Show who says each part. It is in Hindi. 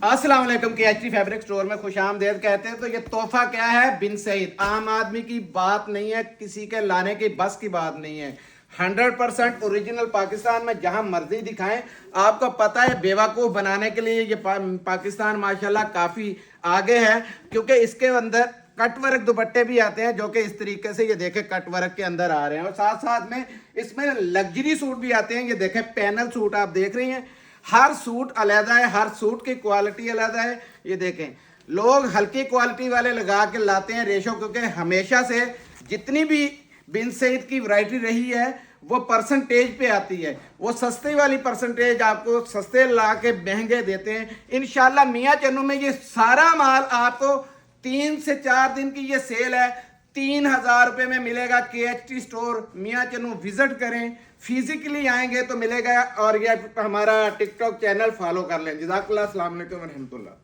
Speaker 1: अस्सलाम वालेकुम के एच फैब्रिक स्टोर में खुश आमदेद कहते हैं। तो ये तोहफा क्या है? बिन सईद आम आदमी की बात नहीं है, किसी के लाने की बस की बात नहीं है। 100% ओरिजिनल पाकिस्तान में जहां मर्जी दिखाएं। आपको पता है बेवकूफ़ बनाने के लिए ये पाकिस्तान माशाल्लाह काफ़ी आगे है, क्योंकि इसके अंदर कट वर्क दुपट्टे भी आते हैं जो कि इस तरीके से ये देखें कट वर्क के अंदर आ रहे हैं, और साथ साथ में इसमें लग्जरी सूट भी आते हैं। ये देखें पैनल सूट आप देख रही हैं, हर सूट अलग है, हर सूट की क्वालिटी अलग है। ये देखें लोग हल्की क्वालिटी वाले लगा के लाते हैं रेशो, क्योंकि हमेशा से जितनी भी बिन सईद की वैरायटी रही है वो परसेंटेज पे आती है। वो सस्ती वाली परसेंटेज आपको सस्ते ला के महंगे देते हैं। इंशाल्लाह मियाँ चन्नू में ये सारा माल आपको 3 से 4 दिन की ये सेल है, 3000 रुपये में मिलेगा। KHT स्टोर मियाँ चन्नू विजिट करें, फिजिकली आएंगे तो मिलेगा। और ये हमारा टिकटॉक चैनल फॉलो कर लें। जज़ाकल्लाह, अस्सलाम वालेकुम व रहमतुल्लाह।